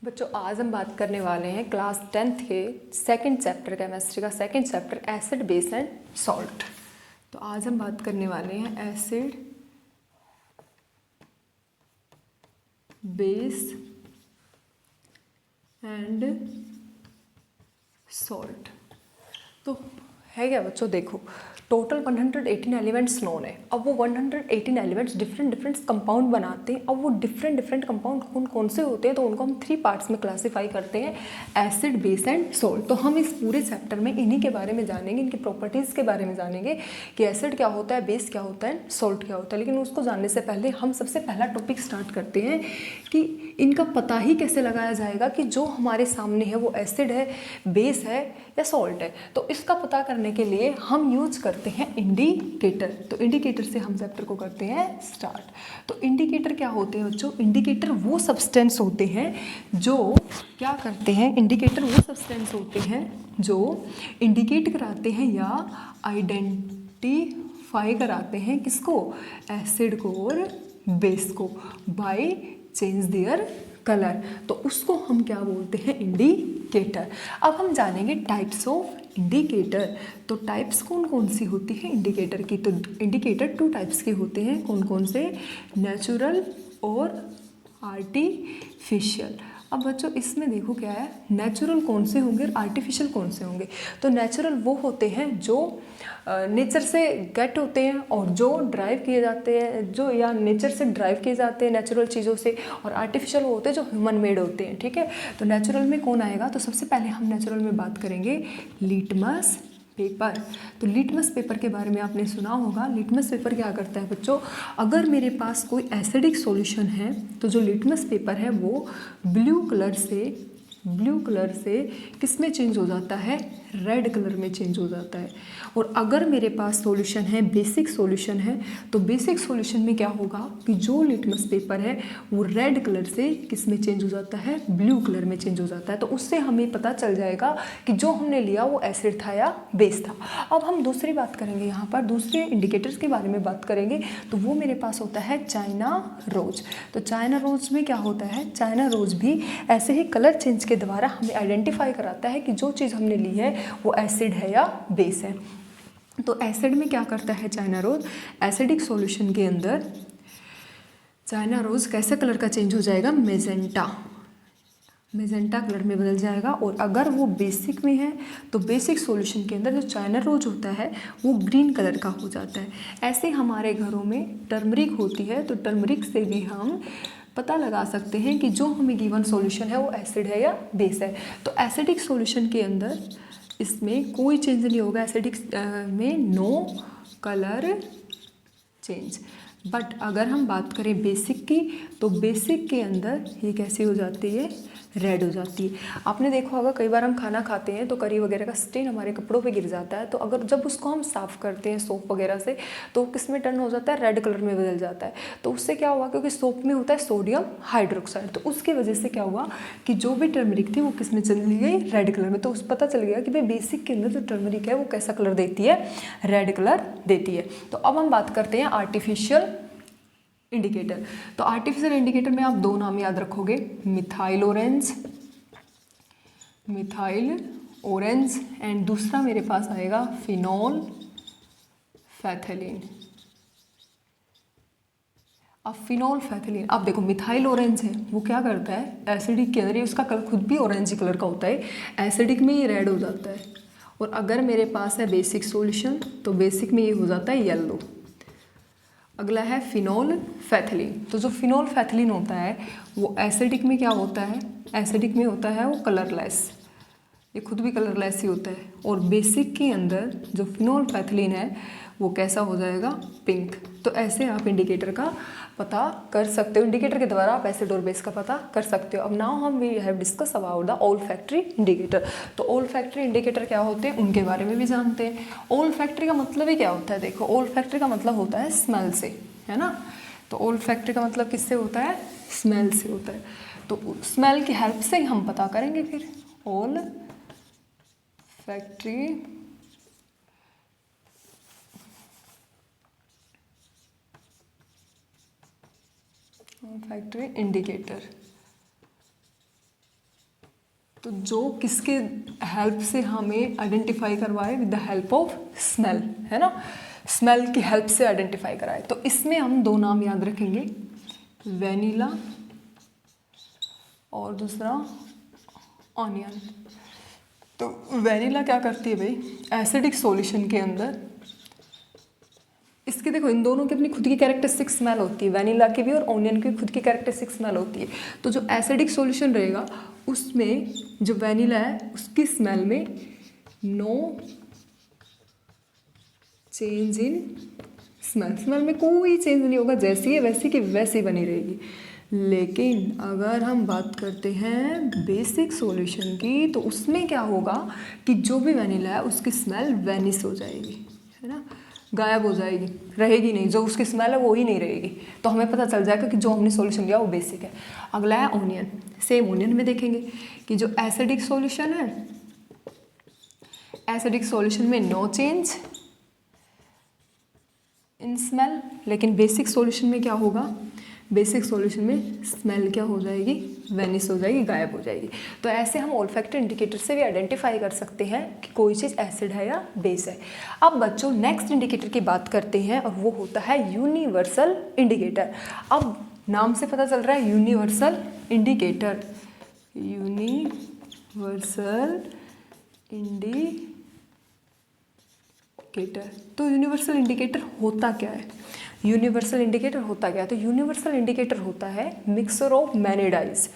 बच्चों आज हम बात करने वाले हैं क्लास 10th के सेकंड चैप्टर केमिस्ट्री का second chapter acid base and salt. तो आज हम बात करने वाले हैं एसिड बेस एंड सॉल्ट। तो है क्या बच्चों, देखो टोटल 118 एलिमेंट्स नोन है। अब वो 118 एलिमेंट्स डिफरेंट कंपाउंड बनाते हैं। अब वो डिफरेंट कंपाउंड कौन कौन से होते हैं, तो उनको हम 3 पार्ट्स में क्लासीफाई करते हैं, एसिड बेस एंड सॉल्ट। तो हम इस पूरे चैप्टर में इन्हीं के बारे में जानेंगे, इनकी प्रॉपर्टीज़ के बारे में जानेंगे कि एसिड क्या होता है, बेस क्या होता है, सॉल्ट क्या होता है। लेकिन उसको जानने से पहले हम सबसे पहला टॉपिक स्टार्ट करते हैं कि इनका पता ही कैसे लगाया जाएगा कि जो हमारे सामने है वो एसिड है, बेस है या सॉल्ट है। तो इसका पता करने के लिए हम यूज करते हैं इंडिकेटर। तो इंडिकेटर से हम चैप्टर को करते हैं स्टार्ट। तो इंडिकेटर क्या होते हैं बच्चों? इंडिकेटर वो सब्सटेंस होते हैं जो क्या करते हैं, इंडिकेटर वो सब्सटेंस होते हैं जो इंडिकेट कराते हैं या आइडेंटिफाई कराते हैं किसको, एसिड को और बेस को, बाय चेंज देयर कलर। तो उसको हम क्या बोलते हैं, इंडिकेटर। अब हम जानेंगे टाइप्स ऑफ इंडिकेटर। तो टाइप्स कौन कौन सी होती है इंडिकेटर की? तो इंडिकेटर 2 टाइप्स के होते हैं। कौन कौन से? नेचुरल और आर्टिफिशियल। अब बच्चों इसमें देखो क्या है, नेचुरल कौन से होंगे और आर्टिफिशियल कौन से होंगे। तो नेचुरल वो होते हैं जो नेचर से गेट होते हैं और जो ड्राइव किए जाते हैं, जो या नेचर से ड्राइव किए जाते हैं नेचुरल चीज़ों से। और आर्टिफिशियल वो होते हैं जो ह्यूमन मेड होते हैं। ठीक है, तो नेचुरल में कौन आएगा? तो सबसे पहले हम नेचुरल में बात करेंगे लिटमस पेपर। तो लिटमस पेपर के बारे में आपने सुना होगा। लिटमस पेपर क्या करता है बच्चों, अगर मेरे पास कोई एसिडिक सॉल्यूशन है तो जो लिटमस पेपर है वो ब्लू कलर से किस में चेंज हो जाता है, रेड कलर में चेंज हो जाता है। और अगर मेरे पास सॉल्यूशन है, बेसिक सॉल्यूशन है, तो बेसिक सॉल्यूशन में क्या होगा कि जो लिटमस पेपर है वो रेड कलर से किस में चेंज हो जाता है, ब्लू कलर में चेंज हो जाता है। तो उससे हमें पता चल जाएगा कि जो हमने लिया वो एसिड था या बेस था। अब हम दूसरी बात करेंगे, यहाँ पर दूसरे इंडिकेटर्स के बारे में बात करेंगे। तो वो मेरे पास होता है चाइना रोज। तो चाइना रोज में क्या होता है, चाइना रोज भी ऐसे ही कलर चेंज के द्वारा हमें आइडेंटिफाई कराता है कि जो चीज़ हमने ली है वो एसिड है या बेस है। तो एसिड में क्या करता है चाइना रोज, एसिडिक सॉल्यूशन के अंदर चाइना रोज कैसे कलर का चेंज हो जाएगा, मेजेंटा कलर में बदल जाएगा। और अगर वो बेसिक में है तो बेसिक सॉल्यूशन के अंदर जो चाइना रोज होता है वो ग्रीन कलर का हो जाता है। ऐसे हमारे घरों में टर्मरिक होती है, तो टर्मरिक से भी हम पता लगा सकते हैं कि जो हमें गिवन सॉल्यूशन है वो एसिड है या बेस है। तो एसिडिक सॉल्यूशन के अंदर इसमें कोई चेंज नहीं होगा, एसिडिक में नो कलर चेंज। बट अगर हम बात करें बेसिक की, तो बेसिक के अंदर ये कैसी हो जाती है, रेड हो जाती है। आपने देखा होगा कई बार हम खाना खाते हैं तो करी वगैरह का स्टेन हमारे कपड़ों पे गिर जाता है, तो अगर जब उसको हम साफ़ करते हैं सोप वगैरह से तो किस में टर्न हो जाता है, रेड कलर में बदल जाता है। तो उससे क्या हुआ, क्योंकि सोप में होता है सोडियम हाइड्रोक्साइड, तो उसकी वजह से क्या हुआ कि जो भी टर्मरिक थी वो किस में चली गई, रेड कलर में। तो उस पता चल गया कि भाई बेसिक के अंदर जो टर्मरिक है वो कैसा कलर देती है, रेड कलर देती है। तो अब हम बात करते हैं आर्टिफिशियल इंडिकेटर। तो आर्टिफिशियल इंडिकेटर में आप 2 नाम याद रखोगे, मिथाइल ऑरेंज एंड दूसरा मेरे पास आएगा फिनोल फैथलीन। अब फिनोल फैथलीन, अब देखो मिथाइल ऑरेंज है वो क्या करता है, एसिडिक के अंदर, ये उसका कलर खुद भी ऑरेंज कलर का होता है, एसिडिक में ये रेड हो जाता है। और अगर मेरे पास है बेसिक सॉल्यूशन तो बेसिक में ये हो जाता है येलो। अगला है फिनोल फैथलीन। तो जो फिनोल फैथलीन होता है वो एसिडिक में क्या होता है, एसिडिक में होता है वो कलरलेस, ये खुद भी कलरलेस ही होता है। और बेसिक के अंदर जो फिनोल फैथलीन है वो कैसा हो जाएगा, पिंक। तो ऐसे आप इंडिकेटर का पता कर सकते हो, इंडिकेटर के द्वारा आप एसिड और बेस का पता कर सकते हो। अब नाउ हम we have discuss about the olfactory indicator. तो ओल्फैक्टरी इंडिकेटर क्या होते हैं उनके बारे में भी जानते हैं। ओल्फैक्टरी का मतलब ही क्या होता है, देखो ओल्फैक्टरी का मतलब होता है स्मेल से, है ना। तो ओल्फैक्टरी का मतलब किससे होता है, स्मेल से होता है। तो स्मेल की हेल्प से ही हम पता करेंगे फिर ओल्फैक्टरी इंडिकेटर। तो जो किसके हेल्प से हमें आइडेंटिफाई करवाए, with the help of smell, है ना, स्मेल की हेल्प से आइडेंटिफाई कराए। तो इसमें हम दो नाम याद रखेंगे, वेनिला और दूसरा ऑनियन। तो वेनिला क्या करती है भाई, एसिडिक सॉल्यूशन के अंदर, इसकी देखो इन दोनों की अपनी खुद की कैरेक्टरिस्टिक स्मेल होती है, वेनिला की भी और ऑनियन की खुद की कैरेक्टरिस्टिक स्मेल होती है। तो जो एसिडिक सॉल्यूशन रहेगा उसमें जो वेनिला है उसकी स्मेल में no change in smell, smell में कोई चेंज नहीं होगा, जैसी है वैसी की वैसी बनी रहेगी। लेकिन अगर हम बात करते हैं बेसिक सॉल्यूशन की, तो उसमें क्या होगा कि जो भी वेनिला है उसकी स्मेल वेनिश हो जाएगी, है ना, गायब हो जाएगी, रहेगी नहीं, जो उसकी स्मेल है वो ही नहीं रहेगी। तो हमें पता चल जाएगा कि जो हमने सॉल्यूशन लिया वो बेसिक है। अगला है ऑनियन। सेम ऑनियन में देखेंगे कि जो एसिडिक सॉल्यूशन है, एसिडिक सॉल्यूशन में नो चेंज इन स्मेल, लेकिन बेसिक सॉल्यूशन में क्या होगा, बेसिक सॉल्यूशन में स्मेल क्या हो जाएगी, वेनिश हो जाएगी, गायब हो जाएगी। तो ऐसे हम ओल्फैक्टरी इंडिकेटर से भी आइडेंटिफाई कर सकते हैं कि कोई चीज़ एसिड है या बेस है। अब बच्चों नेक्स्ट इंडिकेटर की बात करते हैं और वो होता है यूनिवर्सल इंडिकेटर। अब नाम से पता चल रहा है यूनिवर्सल इंडिकेटर, यूनिवर्सल इंडिकेटर। तो यूनिवर्सल इंडिकेटर होता क्या है, यूनिवर्सल इंडिकेटर होता क्या है, तो यूनिवर्सल इंडिकेटर होता है मिक्सर ऑफ मैनी डाइज।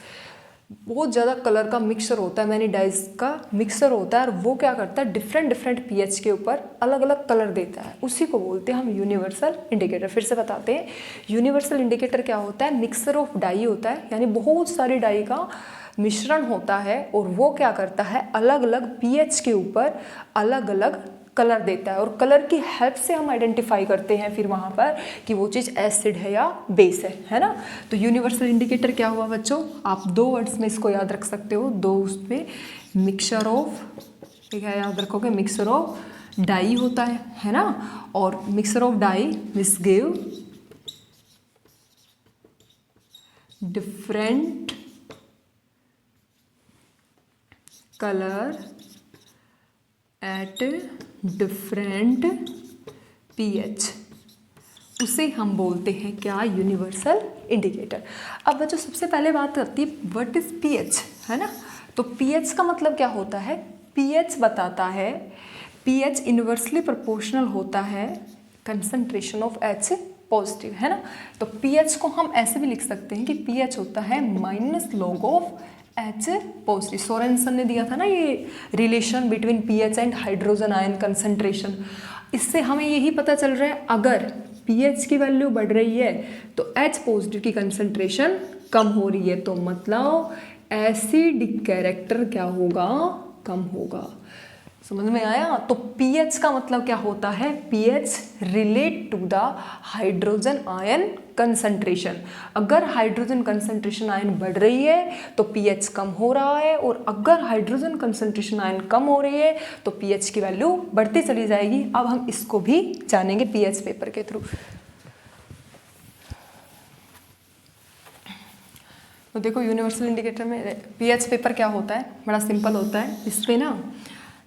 बहुत ज़्यादा कलर का मिक्सचर होता है, मैनी डाइज का मिक्सचर होता है, और वो क्या करता है डिफरेंट डिफरेंट पीएच के ऊपर अलग अलग कलर देता है, उसी को बोलते हैं हम यूनिवर्सल इंडिकेटर। फिर से बताते हैं, यूनिवर्सल इंडिकेटर क्या होता है, मिक्सर ऑफ डाई होता है, यानी बहुत सारी डाई का मिश्रण होता है, और वो क्या करता है अलग अलग पीएच के ऊपर अलग अलग कलर देता है, और कलर की हेल्प से हम आइडेंटिफाई करते हैं फिर वहाँ पर कि वो चीज़ एसिड है या बेस है ना। तो यूनिवर्सल इंडिकेटर क्या हुआ बच्चों, आप दो वर्ड्स में इसको याद रख सकते हो, दो उसमें मिक्सचर ऑफ, क्या याद रखोगे, मिक्सचर ऑफ डाई होता है ना, और mixture of dye which give different colour at different pH, उसे हम बोलते हैं क्या, यूनिवर्सल इंडिकेटर। अब बच्चों सबसे पहले बात करती है व्हाट इज पीएच, है ना। तो पीएच का मतलब क्या होता है, पीएच बताता है, पीएच इनवर्सली प्रोपोर्शनल होता है कंसंट्रेशन ऑफ एच पॉजिटिव, है ना। तो पीएच को हम ऐसे भी लिख सकते हैं कि पीएच होता है minus log of H positive. Sorensen ने दिया था ना ये relation between pH and hydrogen ion concentration. इससे हमें यही पता चल रहा है अगर पीएच की वैल्यू बढ़ रही है तो एच पॉजिटिव की कंसंट्रेशन कम हो रही है, तो मतलब एसिडिक कैरेक्टर क्या होगा, कम होगा। समझ में आया। तो पीएच का मतलब क्या होता है, pH relate to the hydrogen ion concentration. अगर हाइड्रोजन कंसंट्रेशन आयन बढ़ रही है तो पीएच कम हो रहा है, और अगर हाइड्रोजन कंसंट्रेशन आयन कम हो रही है तो पीएच की वैल्यू बढ़ती चली जाएगी। अब हम इसको भी जानेंगे पीएच पेपर के थ्रू। तो देखो यूनिवर्सल इंडिकेटर में पीएच पेपर क्या होता है, बड़ा सिंपल होता है। इस पे ना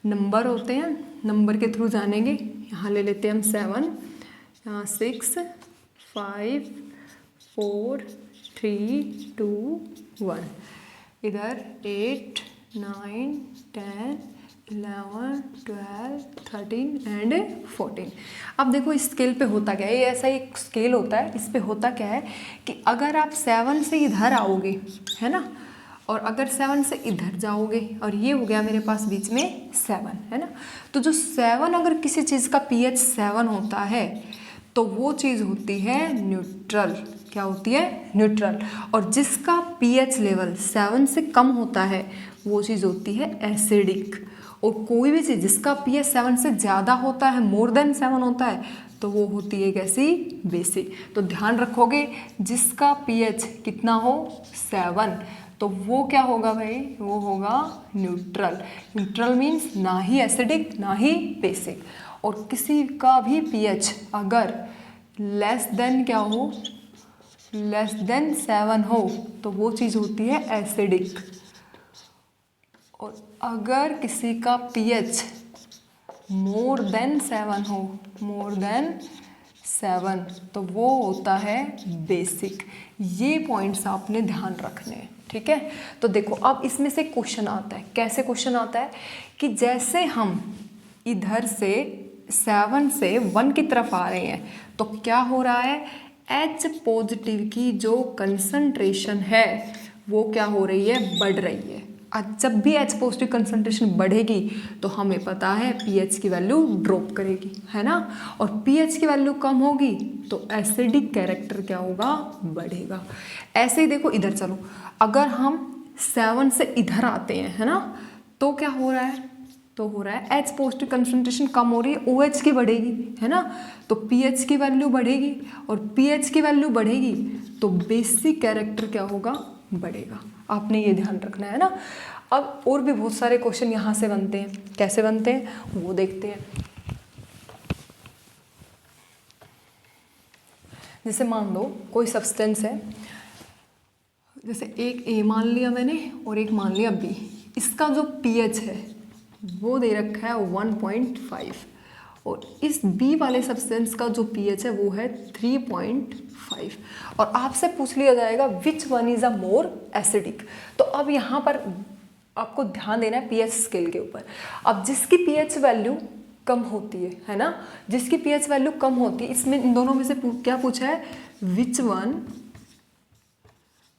नंबर होते हैं, नंबर के थ्रू जानेंगे। यहाँ ले लेते हैं हम 7, यहाँ 6, 5, 4, 3, 2, 1, इधर 8, 9, 10, 11, 12, 13 एंड 14। अब देखो इस स्केल पे होता क्या है, ये ऐसा एक स्केल होता है, इस पे होता क्या है कि अगर आप 7 से इधर आओगे, है ना, और अगर 7 से इधर जाओगे, और ये हो गया मेरे पास बीच में 7, है ना, तो जो 7 अगर किसी चीज़ का pH 7 होता है तो वो चीज़ होती है न्यूट्रल। क्या होती है, न्यूट्रल। और जिसका pH लेवल 7 से कम होता है वो चीज़ होती है एसिडिक। और कोई भी चीज़ जिसका pH 7 से ज़्यादा होता है, मोर देन 7 होता है, तो वो होती है कैसी, बेसिक। तो ध्यान रखोगे जिसका pH कितना हो 7, तो वो क्या होगा भाई, वो होगा न्यूट्रल। न्यूट्रल मीन्स ना ही एसिडिक ना ही बेसिक। और किसी का भी pH अगर लेस देन क्या हो, लेस देन 7 हो, तो वो चीज़ होती है एसिडिक। और अगर किसी का पीएच मोर देन 7 हो, मोर देन 7, तो वो होता है बेसिक। ये पॉइंट्स आपने ध्यान रखने हैं, ठीक है। तो देखो अब इसमें से क्वेश्चन आता है, कैसे क्वेश्चन आता है कि जैसे हम इधर से 7 से 1 की तरफ आ रहे हैं तो क्या हो रहा है, H पॉजिटिव की जो कंसंट्रेशन है वो क्या हो रही है, बढ़ रही है। आज जब भी H पॉजिटिव कंसंट्रेशन बढ़ेगी तो हमें पता है pH की वैल्यू ड्रॉप करेगी, है ना। और pH की वैल्यू कम होगी तो एसिडिक कैरेक्टर क्या होगा, बढ़ेगा। ऐसे ही देखो इधर चलो, अगर हम 7 से इधर आते हैं, है ना, तो क्या हो रहा है, तो हो रहा है H पॉजिटिव कंसंट्रेशन कम हो रही है, OH की बढ़ेगी, है ना, तो pH की वैल्यू बढ़ेगी, और pH की वैल्यू बढ़ेगी तो बेसिक कैरेक्टर क्या होगा, बढ़ेगा। आपने ये ध्यान रखना है ना। अब और भी बहुत सारे क्वेश्चन यहाँ से बनते हैं, कैसे बनते हैं वो देखते हैं। जैसे मान लो कोई सब्सटेंस है, जैसे एक A मान लिया मैंने और एक मान लिया B, इसका जो pH है वो दे रखा है 1.5 और इस B वाले सब्सटेंस का जो pH है वो है 3.5 और आपसे पूछ लिया जाएगा which one is a more acidic. तो अब यहाँ पर आपको ध्यान देना है pH स्केल के ऊपर। अब जिसकी pH वैल्यू कम होती है ना, जिसकी pH वैल्यू कम होती है, इसमें इन दोनों में से क्या पूछा है, विच वन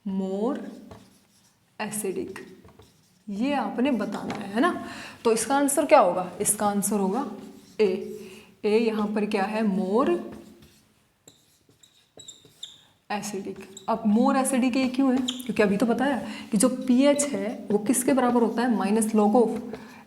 मोर एसिडिक, ये आपने बताना है ना। तो इसका आंसर क्या होगा, इसका आंसर होगा ए। ए यहाँ पर क्या है, मोर एसिडिक। अब मोर एसिडिक ये क्यों है, क्योंकि अभी तो बताया कि जो pH है वो किसके बराबर होता है, minus log of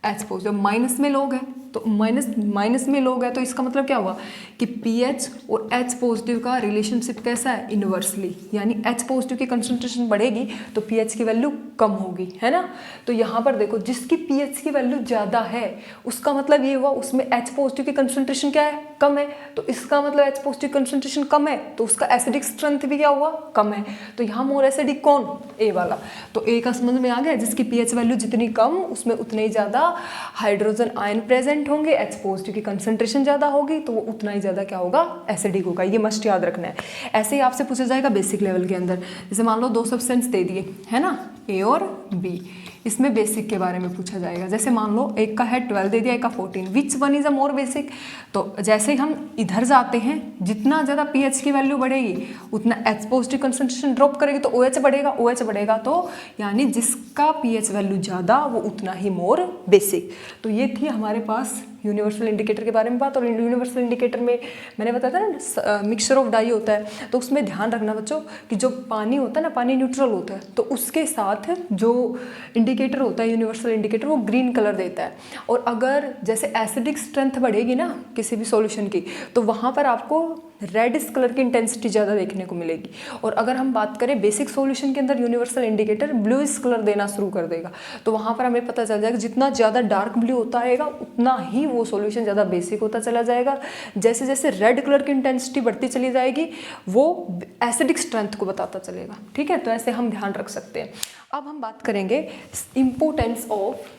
H positive. Minus में लॉग है तो माइनस में लॉग है, तो इसका मतलब क्या हुआ कि pH और H पॉजिटिव का रिलेशनशिप कैसा है, इनवर्सली, यानी H पॉजिटिव की कंसंट्रेशन बढ़ेगी तो pH की वैल्यू कम होगी, है ना। तो यहाँ पर देखो जिसकी pH की वैल्यू ज़्यादा है उसका मतलब ये हुआ उसमें H पॉजिटिव की कंसंट्रेशन क्या है, कम है, तो इसका मतलब H पॉजिटिव कंसंट्रेशन कम है तो उसका एसिडिक स्ट्रेंथ भी क्या हुआ, कम है। तो यहाँ मोर एसिडिक कौन, ए वाला। तो ए का समझ में आ गया, जिसकी pH वैल्यू जितनी कम उसमें उतने ही ज़्यादा हाइड्रोजन आयन प्रेजेंट होंगे, H पॉजिटिव की कंसंट्रेशन ज़्यादा होगी तो वो उतना ही ज़्यादा क्या होगा, एसिडिक होगा। ये मस्ट याद रखना है। ऐसे ही आपसे पूछा जाएगा बेसिक लेवल के अंदर, जैसे मान लो 2 सब्सटेंस दे दिए, है ना, ए और बी, इसमें बेसिक के बारे में पूछा जाएगा। जैसे मान लो एक का है 12 दे दिया, एक का 14, which one is a more basic. तो जैसे ही हम इधर जाते हैं जितना ज़्यादा pH की वैल्यू बढ़ेगी उतना H पॉजिटिव कंसंट्रेशन ड्रॉप करेगी तो OH बढ़ेगा, OH बढ़ेगा तो यानी जिसका pH वैल्यू ज़्यादा वो उतना ही मोर बेसिक। तो ये थी हमारे पास यूनिवर्सल इंडिकेटर के बारे में बात। और यूनिवर्सल इंडिकेटर में मैंने बताया था ना मिक्सचर ऑफ डाई होता है, तो उसमें ध्यान रखना बच्चों कि जो पानी होता है ना, पानी न्यूट्रल होता है तो उसके साथ जो इंडिकेटर होता है यूनिवर्सल इंडिकेटर वो ग्रीन कलर देता है। और अगर जैसे एसिडिक स्ट्रेंथ बढ़ेगी ना किसी भी सॉल्यूशन की तो वहाँ पर आपको रेडिश कलर की इंटेंसिटी ज़्यादा देखने को मिलेगी। और अगर हम बात करें बेसिक सॉल्यूशन के अंदर यूनिवर्सल इंडिकेटर ब्लूइश कलर देना शुरू कर देगा, तो वहाँ पर हमें पता चल जाएगा जितना ज़्यादा डार्क ब्लू होता रहेगा उतना ही वो सॉल्यूशन ज़्यादा बेसिक होता चला जाएगा। जैसे जैसे रेड कलर की इंटेंसिटी बढ़ती चली जाएगी वो एसिडिक स्ट्रेंथ को बताता चलेगा, ठीक है। तो ऐसे हम ध्यान रख सकते हैं। अब हम बात करेंगे importance of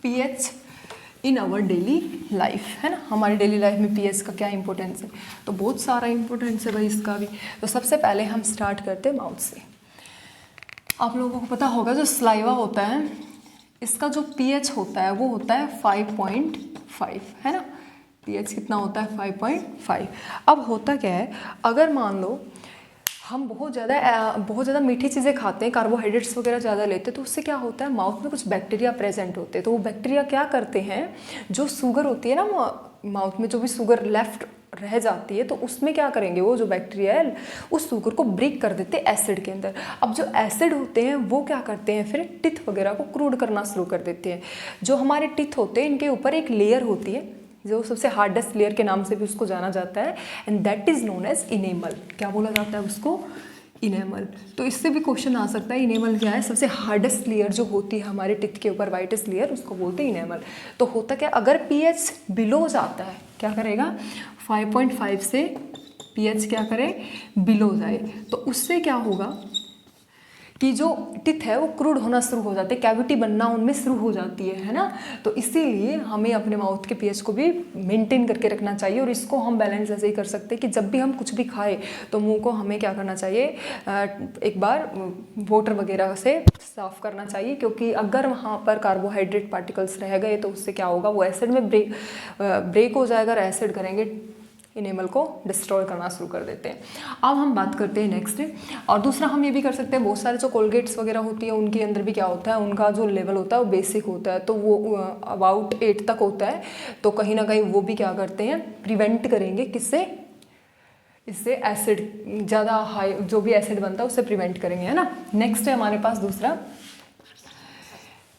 pH in our daily life, है ना, हमारी डेली लाइफ में pH का क्या इंपॉर्टेंस है। तो बहुत सारा इंपॉर्टेंस है भाई इसका भी। तो सबसे पहले हम स्टार्ट करते हैं माउथ से। आप लोगों को पता होगा जो सलाइवा होता है इसका जो pH होता है वो होता है 5.5, है ना। pH कितना होता है, 5.5। अब होता क्या है, अगर मान लो हम बहुत ज़्यादा मीठी चीज़ें खाते हैं, कार्बोहाइड्रेट्स वगैरह ज़्यादा लेते हैं, तो उससे क्या होता है माउथ में कुछ बैक्टीरिया प्रेजेंट होते हैं। तो वो बैक्टीरिया क्या करते हैं, जो शुगर होती है ना माउथ में, जो भी शुगर लेफ्ट रह जाती है तो उसमें क्या करेंगे, वो जो बैक्टीरिया है उस शुगर को ब्रेक कर देते हैं एसिड के अंदर। अब जो एसिड होते हैं वो क्या करते हैं, फिर टिथ वगैरह को क्रूड करना शुरू कर देते हैं। जो हमारे टिथ होते हैं इनके ऊपर एक लेयर होती है जो सबसे हार्डेस्ट लेयर के नाम से भी उसको जाना जाता है, and that is known as enamel. क्या बोला जाता है उसको, इनेमल। तो इससे भी क्वेश्चन आ सकता है इनेमल क्या है, सबसे हार्डेस्ट लेयर जो होती है हमारे टिथ के ऊपर, वाइटेस्ट लेयर, उसको बोलते हैं इनेमल। तो होता क्या, अगर pH बिलो जाता है क्या करेगा, 5.5 से pH क्या करे, बिलो जाए, तो उससे क्या होगा कि जो टिथ है वो क्रूड होना शुरू हो जाते हैं, कैविटी बनना उनमें शुरू हो जाती है ना। तो इसीलिए हमें अपने माउथ के पीएच को भी मेंटेन करके रखना चाहिए। और इसको हम बैलेंस ऐसे ही कर सकते हैं कि जब भी हम कुछ भी खाएं तो मुंह को हमें क्या करना चाहिए, एक बार वाटर वगैरह से साफ करना चाहिए, क्योंकि अगर वहाँ पर कार्बोहाइड्रेट पार्टिकल्स रह गए तो उससे क्या होगा, वो एसिड में ब्रेक हो जाएगा। और एसिड करेंगे इनेमल को डिस्ट्रॉय करना शुरू कर देते हैं। अब हम बात करते हैं नेक्स्ट। और दूसरा हम ये भी कर सकते हैं, बहुत सारे जो कोलगेट्स वगैरह होती है उनके अंदर भी क्या होता है, उनका जो लेवल होता है वो बेसिक होता है, तो वो अबाउट 8 तक होता है। तो कहीं ना कहीं वो भी क्या करते हैं, प्रिवेंट करेंगे, किससे, इससे एसिड ज़्यादा हाई जो भी एसिड बनता है उससे प्रिवेंट करेंगे, है ना। नेक्स्ट है हमारे पास दूसरा,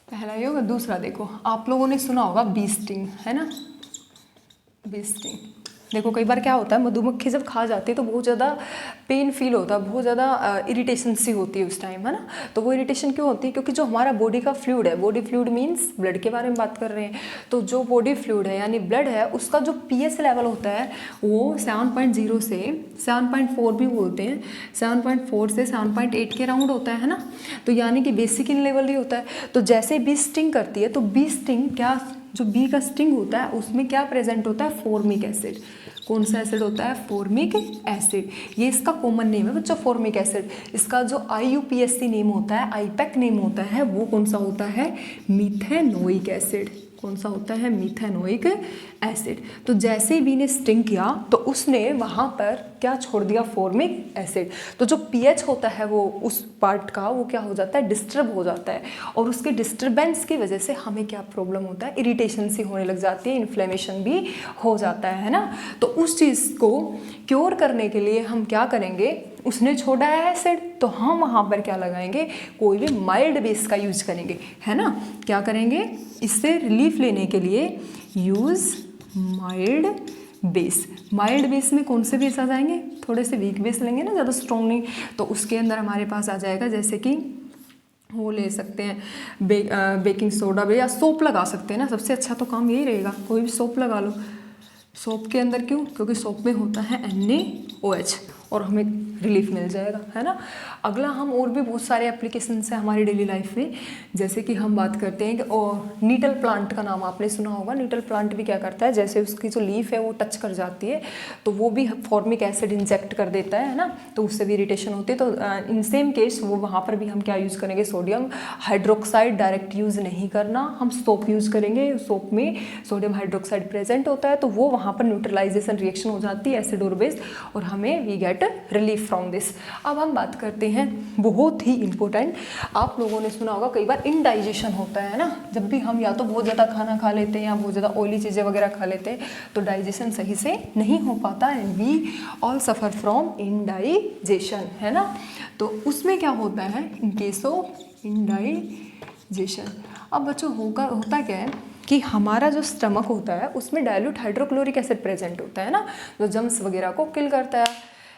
पहला ये होगा। दूसरा देखो, आप लोगों ने सुना होगा बी स्टिंग, है ना, बी स्टिंग। देखो कई बार क्या होता है, मधुमक्खी जब खा जाती है तो बहुत ज़्यादा पेन फील होता है, बहुत ज़्यादा इरिटेशन सी होती है उस टाइम, है ना। तो वो इरिटेशन क्यों होती है, क्योंकि जो हमारा बॉडी का फ्लूइड है, बॉडी फ्लूइड मीन्स ब्लड के बारे में बात कर रहे हैं, तो जो बॉडी फ्लूइड है यानी ब्लड है, उसका जो पीएच लेवल होता है वो 7.0 से 7.4 भी बोलते हैं, 7.4 से 7.8 के राउंड होता है ना। तो यानी कि बेसिक इन लेवल ही होता है। तो जैसे बी स्टिंग करती है तो बी स्टिंग क्या, जो बी का स्टिंग होता है उसमें क्या प्रेजेंट होता है, फॉर्मिक एसिड। कौन सा एसिड होता है, फॉर्मिक एसिड। ये इसका कॉमन नेम है बच्चों, फॉर्मिक एसिड। इसका जो IUPAC नेम होता है, आईपैक नेम होता है, वो कौन सा होता है, मीथेनोइक एसिड। कौन सा होता है, मीथेनोइक एसिड। तो जैसे ही बी ने स्टिंग किया तो उसने वहाँ पर क्या छोड़ दिया, फॉर्मिक एसिड। तो जो पीएच होता है वो उस पार्ट का वो क्या हो जाता है, डिस्टर्ब हो जाता है। और उसके डिस्टर्बेंस की वजह से हमें क्या प्रॉब्लम होता है, इरिटेशन सी होने लग जाती है, इन्फ्लेमेशन भी हो जाता है ना। तो उस चीज़ को क्योर करने के लिए हम क्या करेंगे, उसने छोड़ा है एसिड तो हम वहाँ पर क्या लगाएंगे, कोई भी माइल्ड बेस का यूज करेंगे, है ना। क्या करेंगे, इससे रिलीफ लेने के लिए use mild base. Mild base में कौन से बेस आ जाएंगे, थोड़े से वीक बेस लेंगे ना, ज़्यादा स्ट्रॉन्ग नहीं। तो उसके अंदर हमारे पास आ जाएगा, जैसे कि वो ले सकते हैं बेकिंग सोडा भी, या सोप लगा सकते हैं ना, सबसे अच्छा तो काम यही रहेगा, कोई भी सोप लगा लो। सोप के अंदर क्यों, क्योंकि सोप में होता है NaOH और हमें रिलीफ मिल जाएगा, है ना। अगला हम और भी बहुत सारे एप्लीकेशंस हैं हमारी डेली लाइफ में, जैसे कि हम बात करते हैं कि नीटल प्लांट का नाम आपने सुना होगा। नीटल प्लांट भी क्या करता है, जैसे उसकी जो लीफ है वो टच कर जाती है तो वो भी फॉर्मिक एसिड इंजेक्ट कर देता है ना, तो उससे भी इरिटेशन होती है। तो इन सेम केस वो वहाँ पर भी हम क्या यूज़ करेंगे, सोडियम हाइड्रोक्साइड डायरेक्ट यूज़ नहीं करना, हम सोप यूज़ करेंगे। सोप में सोडियम हाइड्रोक्साइड प्रेजेंट होता है तो वो वहाँ पर न्यूट्रलाइजेशन रिएक्शन हो जाती है एसिड और बेस, और हमें we get relief from this. अब हम बात करते हैं बहुत ही इंपॉर्टेंट, आप लोगों ने सुना होगा कई बार इनडाइजेशन होता है ना, जब भी हम या तो बहुत ज़्यादा खाना खा लेते हैं या बहुत ज़्यादा ऑयली चीज़ें वगैरह खा लेते हैं तो डाइजेशन सही से नहीं हो पाता, and we all suffer from indigestion, है ना। तो उसमें क्या होता है, इन केस ऑफ इनडाइजेशन, अब बच्चों होता क्या है कि हमारा जो स्टमक होता है उसमें डाइल्यूट हाइड्रोक्लोरिक एसिड प्रेजेंट होता है ना, जो जम्स वगैरह को किल करता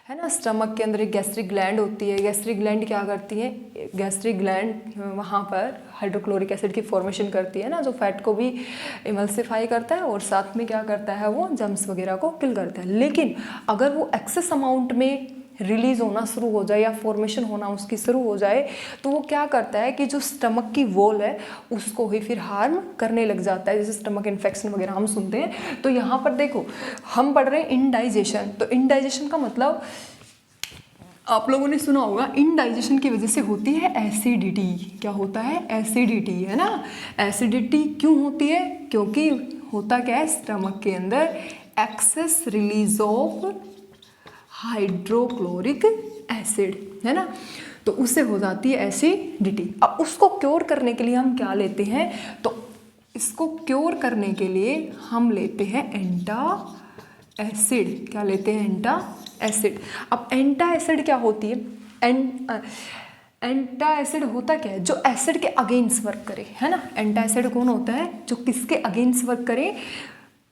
है ना। स्टमक के अंदर एक गैस्ट्रिक ग्लैंड होती है, गैस्ट्रिक ग्लैंड क्या करती है, गैस्ट्रिक ग्लैंड वहाँ पर हाइड्रोक्लोरिक एसिड की फॉर्मेशन करती है ना, जो फैट को भी इमल्सिफाई करता है और साथ में क्या करता है, वो जम्स वगैरह को किल करता है। लेकिन अगर वो एक्सेस अमाउंट में रिलीज होना शुरू हो जाए या फॉर्मेशन होना उसकी शुरू हो जाए तो वो क्या करता है कि जो स्टमक की वॉल है उसको ही फिर हार्म करने लग जाता है, जैसे स्टमक इन्फेक्शन वगैरह हम सुनते हैं। तो यहाँ पर देखो हम पढ़ रहे हैं इनडाइजेशन, तो इनडाइजेशन का मतलब आप लोगों ने सुना होगा इनडाइजेशन की वजह से होती है एसिडिटी। क्या होता है, एसिडिटी, है ना। एसिडिटी क्यों होती है, क्योंकि होता क्या है, स्टमक के अंदर excess release of hydrochloric acid, है ना, तो उससे हो जाती है एसिडिटी। अब उसको क्योर करने के लिए हम क्या लेते हैं, तो इसको क्योर करने के लिए हम लेते हैं एंटा एसिड। क्या लेते हैं, एंटा एसिड। अब एंटा एसिड क्या होती है, एंटा एसिड होता क्या है, जो एसिड के अगेंस्ट वर्क करे, है ना। एंटा एसिड कौन होता है, जो किसके अगेंस्ट वर्क करे,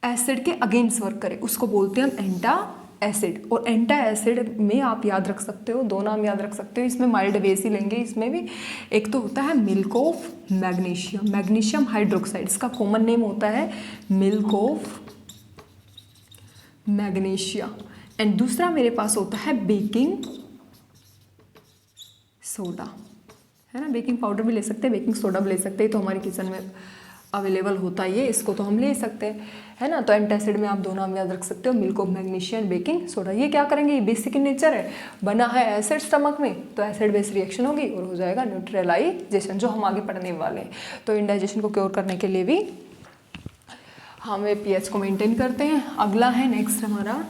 एसिड के अगेंस्ट वर्क करे, उसको बोलते हैं हम एंटा एसिड। और एंटा एसिड में आप याद रख सकते हो, दो नाम याद रख सकते हो, इसमें माइल्ड बेस ही लेंगे इसमें भी। एक तो होता है milk of magnesium, magnesium hydroxide, इसका कॉमन नेम होता है मिल्क ऑफ मैग्नीशिया। एंड दूसरा मेरे पास होता है बेकिंग सोडा, है ना। बेकिंग पाउडर भी ले सकते हैं, बेकिंग सोडा भी ले सकते हैं, तो हमारे किचन में अवेलेबल होता है ये, इसको तो हम ले सकते हैं, है ना। तो एंटासिड में आप दो नाम याद रख सकते हो, milk of magnesium, baking soda. ये क्या करेंगे, ये बेसिक इन नेचर है, बना है एसिड स्टमक में, तो एसिड बेस रिएक्शन होगी और हो जाएगा न्यूट्रलाइजेशन, जो हम आगे पढ़ने वाले हैं। तो इंडाइजेशन को क्योर करने के लिए भी हमें पीएच को मेंटेन करते हैं। अगला है नेक्स्ट हमारा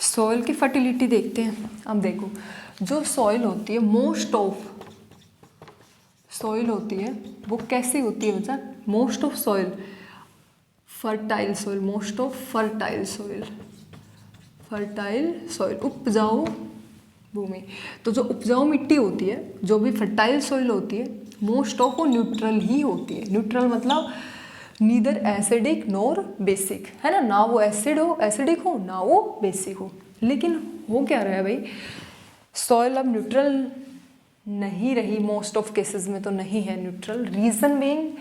सॉइल की फर्टिलिटी देखते हैं। अब देखो, जो सॉइल होती है, मोस्ट ऑफ सॉइल होती है वो कैसी होती है बच्चा, most of soil fertile soil, most of fertile soil, fertile soil उपजाऊ भूमि। तो जो उपजाऊ मिट्टी होती है, जो भी फर्टाइल सॉइल होती है, मोस्ट ऑफ वो न्यूट्रल ही होती है। न्यूट्रल मतलब नीदर एसिडिक नोर बेसिक, है ना, ना वो एसिडिक हो ना वो बेसिक हो। लेकिन हो क्या रहा है भाई, सॉइल अब न्यूट्रल नहीं रही, मोस्ट ऑफ केसेस में तो नहीं है न्यूट्रल। रीज़न बीइंग,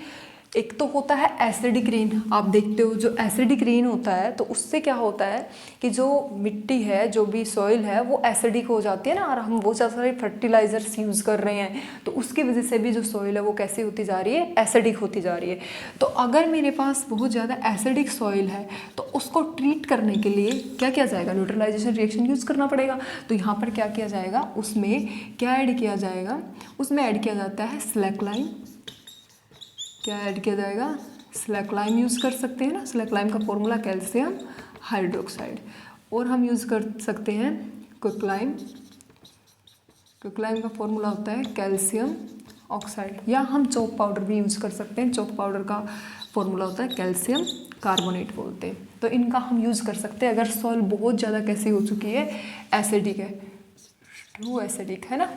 एक तो होता है एसिडिक रेन। आप देखते हो जो एसिडिक रेन होता है तो उससे क्या होता है कि जो मिट्टी है, जो भी सॉइल है, वो एसिडिक हो जाती है ना, और हम बहुत सारे फर्टिलाइजर्स यूज़ कर रहे हैं, तो उसकी वजह से भी जो सॉइल है वो कैसी होती जा रही है, एसिडिक होती जा रही है। तो अगर मेरे पास बहुत ज़्यादा एसिडिक सॉइल है तो उसको ट्रीट करने के लिए क्या किया जाएगा, न्यूट्रलाइजेशन रिएक्शन यूज़ करना पड़ेगा। तो यहाँ पर क्या किया जाएगा, उसमें क्या ऐड किया जाएगा, उसमें ऐड किया जाता है स्लैकलाइम। क्या ऐड किया जाएगा, स्लैकलाइम यूज़ कर सकते हैं ना। स्लैकलाइम का फॉर्मूला कैल्शियम हाइड्रोक्साइड, और हम यूज़ कर सकते हैं क्विकलाइम। क्विकलाइम का फॉर्मूला होता है कैल्शियम ऑक्साइड, या हम चॉक पाउडर भी यूज़ कर सकते हैं। चॉक पाउडर का फॉर्मूला होता है कैल्शियम कार्बोनेट बोलते हैं। तो इनका हम यूज़ कर सकते हैं अगर सॉइल बहुत ज़्यादा कैसी हो चुकी है, एसिडिक है, ट्रू एसिडिक, है ना।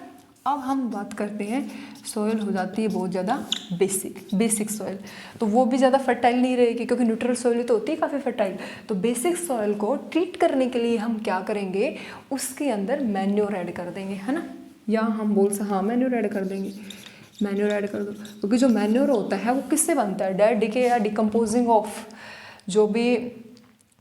अब हम बात करते हैं, सॉइल हो जाती है बहुत ज़्यादा बेसिक सॉइल, तो वो भी ज़्यादा फर्टाइल नहीं रहेगी, क्योंकि न्यूट्रल सॉइल तो होती है काफ़ी फर्टाइल। तो बेसिक सॉइल को ट्रीट करने के लिए हम क्या करेंगे, उसके अंदर मैन्योर ऐड कर देंगे, है ना। या हम बोल सकते, हाँ मैन्योर ऐड कर देंगे, मैन्योर ऐड कर दो, क्योंकि जो मैन्योर होता है वो किससे बनता है, डेड डिके या डिकम्पोजिंग ऑफ जो भी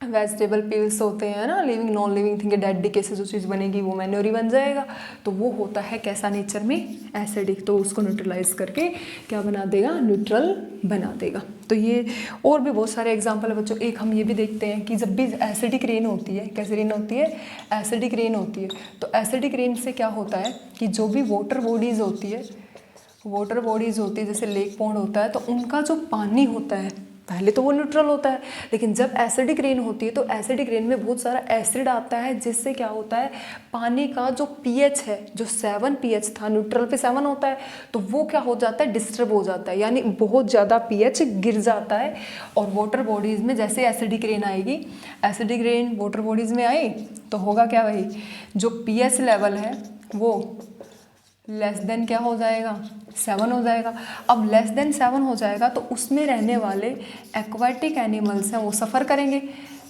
वेजिटेबल पील्स होते हैं ना, living non living thing, dead decay से जो चीज़ बनेगी वो मैन्योर ही बन जाएगा। तो वो होता है कैसा नेचर में, एसिडिक, तो उसको न्यूट्रलाइज करके क्या बना देगा, न्यूट्रल बना देगा। तो ये और भी बहुत सारे एग्जांपल है बच्चों। एक हम ये भी देखते हैं कि जब भी एसिडिक रेन होती है, कैसी रेन होती है, एसिडिक रेन होती है, तो एसिडिक रेन से क्या होता है कि जो भी वाटर बॉडीज़ होती है, जैसे लेक पॉन्ड होता है, तो उनका जो पानी होता है पहले तो वो न्यूट्रल होता है, लेकिन जब एसिडिक रेन होती है तो एसिडिक रेन में बहुत सारा एसिड आता है, जिससे क्या होता है, पानी का जो पीएच है, जो 7 पीएच था, न्यूट्रल पे 7 होता है, तो वो क्या हो जाता है, डिस्टर्ब हो जाता है, यानी बहुत ज़्यादा पीएच गिर जाता है। और वाटर बॉडीज़ में जैसे एसिडिक रेन आएगी, एसिडिक रेन वाटर बॉडीज़ में आई तो होगा क्या, वही जो पीएच लेवल है वो लेस देन क्या हो जाएगा, 7 हो जाएगा। अब लेस देन 7 हो जाएगा तो उसमें रहने वाले एक्वाटिक एनिमल्स हैं वो सफ़र करेंगे,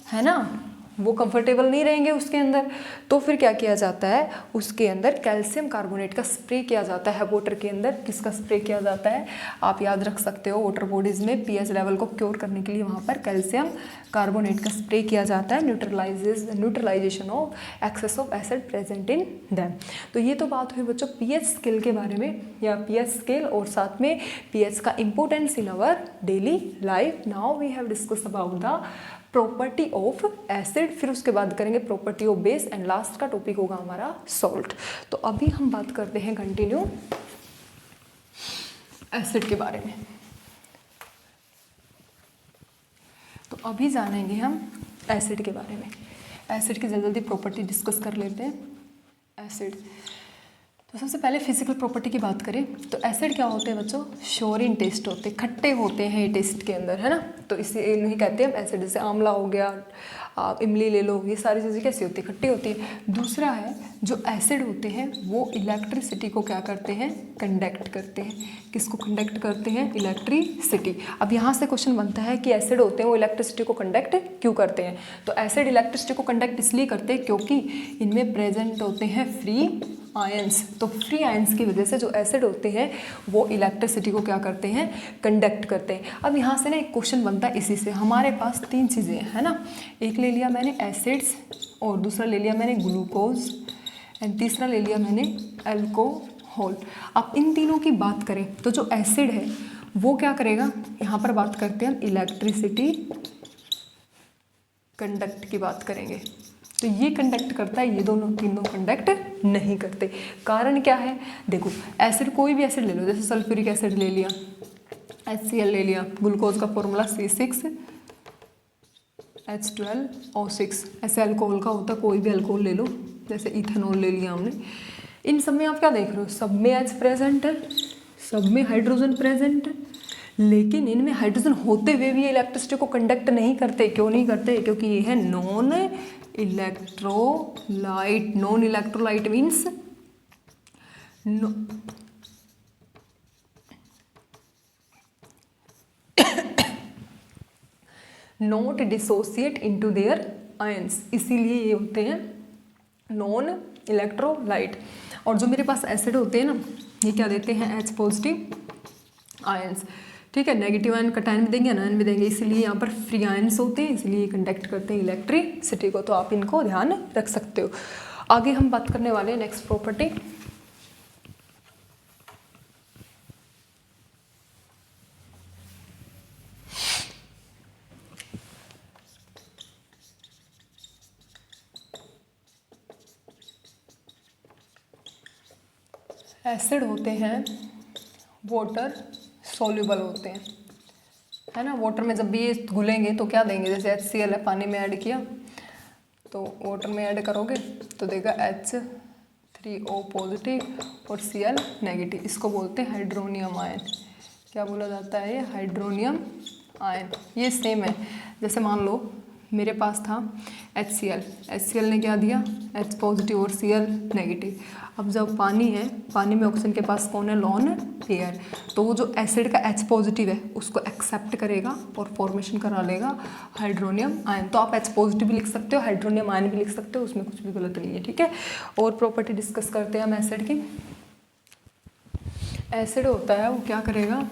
है ना, वो कंफर्टेबल नहीं रहेंगे उसके अंदर। तो फिर क्या किया जाता है, उसके अंदर कैल्शियम कार्बोनेट का स्प्रे किया जाता है वाटर के अंदर। किसका स्प्रे किया जाता है, आप याद रख सकते हो, वाटर बॉडीज़ में पीएच लेवल को क्योर करने के लिए वहाँ पर कैल्शियम कार्बोनेट का स्प्रे किया जाता है, neutralisation of excess of acid present in them. तो ये तो बात हुई बच्चों पीएच स्केल के बारे में, या पीएच स्केल और साथ में पीएच का importance in our daily life. Now we have discuss about the property of acid, फिर उसके बाद करेंगे property of base, and last का टॉपिक होगा हमारा सॉल्ट। तो अभी हम बात करते हैं कंटिन्यू एसिड के बारे में। तो अभी जानेंगे हम एसिड के बारे में। एसिड की जल्दी जल्दी प्रॉपर्टी डिस्कस कर लेते हैं। एसिड, तो सबसे पहले फिजिकल प्रॉपर्टी की बात करें तो एसिड क्या होते हैं बच्चों, श्योर इन टेस्ट होते हैं, खट्टे होते हैं ये टेस्ट के अंदर, है ना। तो इसे नहीं कहते हम एसिड, जैसे आंवला हो गया, आप इमली ले लो, ये सारी चीज़ें कैसी होती है, खट्टी होती है। दूसरा है जो एसिड होते हैं वो इलेक्ट्रिसिटी को क्या करते हैं, कंडक्ट करते हैं। किसको कंडक्ट करते हैं, इलेक्ट्रिसिटी। अब यहाँ से क्वेश्चन बनता है कि एसिड होते हैं वो इलेक्ट्रिसिटी को कंडक्ट क्यों करते हैं। तो एसिड इलेक्ट्रिसिटी को कंडक्ट इसलिए करते हैं क्योंकि इनमें प्रेजेंट होते हैं फ्री आयंस। तो फ्री आयंस की वजह से जो एसिड होते हैं वो इलेक्ट्रिसिटी को क्या करते हैं, कंडक्ट करते हैं। अब यहाँ से ना एक क्वेश्चन बनता है इसी से। हमारे पास 3 चीज़ें हैं, है ना, एक ले लिया मैंने एसिड्स, और दूसरा ले लिया मैंने ग्लूकोज, एंड तीसरा ले लिया मैंने अल्कोहल। होल। अब इन तीनों की बात करें तो जो एसिड है वो क्या करेगा, यहाँ पर बात करते हैं हम इलेक्ट्रिसिटी कंडक्ट की बात करेंगे, तो ये कंडक्ट करता है, ये दोनों तीनों कंडक्ट नहीं करते। कारण क्या है, देखो एसिड कोई भी एसिड ले लो, जैसे सल्फ्यूरिक एसिड ले लिया, HCl ले लिया, ग्लूकोज का फॉर्मूला C6H12O6, ऐसे अल्कोहल का होता है, कोई भी अल्कोहल ले लो, जैसे इथेनॉल ले लिया हमने। इन सब में आप क्या देख रहे हो, सब में H प्रेजेंट है, सब में हाइड्रोजन प्रेजेंट है, लेकिन इनमें हाइड्रोजन होते हुए भी इलेक्ट्रिसिटी को कंडक्ट नहीं करते। क्यों नहीं करते, क्योंकि ये है non electrolyte. Non electrolyte means not dissociate into their ions, इसीलिए ये होते हैं नॉन इलेक्ट्रोलाइट। और जो मेरे पास एसिड होते हैं ना, ये क्या देते हैं, H पॉजिटिव आयंस, ठीक है, नेगेटिव आयन कटायन भी देंगे, अनायन भी देंगे, इसलिए यहाँ पर फ्री आयंस होते हैं, इसलिए कंडक्ट करते हैं इलेक्ट्रिसिटी को, तो आप इनको ध्यान रख सकते हो। आगे हम बात करने वाले हैं नेक्स्ट प्रॉपर्टी, एसिड होते हैं वाटर सॉल्युबल होते हैं, है ना। वाटर में जब भी ये घुलेंगे तो क्या देंगे, जैसे HCl है, पानी में ऐड किया तो वाटर में ऐड करोगे तो देगा H3O पॉजिटिव और Cl नेगेटिव, इसको बोलते हैं हाइड्रोनियम आयन। क्या बोला जाता है, ये हाइड्रोनियम आयन। ये सेम है, जैसे मान लो मेरे पास था HCl ने क्या दिया, H पॉजिटिव और Cl नेगेटिव। अब जब पानी है, पानी में ऑक्सीजन के पास कौन है, लॉन एयर, तो वो जो एसिड का H पॉजिटिव है उसको एक्सेप्ट करेगा और फॉर्मेशन करा लेगा हाइड्रोनियम आयन। तो आप H पॉजिटिव भी लिख सकते हो, हाइड्रोनियम आयन भी लिख सकते हो, उसमें कुछ भी गलत नहीं है, ठीक है। और प्रॉपर्टी डिस्कस करते हैं हम एसिड की। एसिड होता है वो क्या करेगा,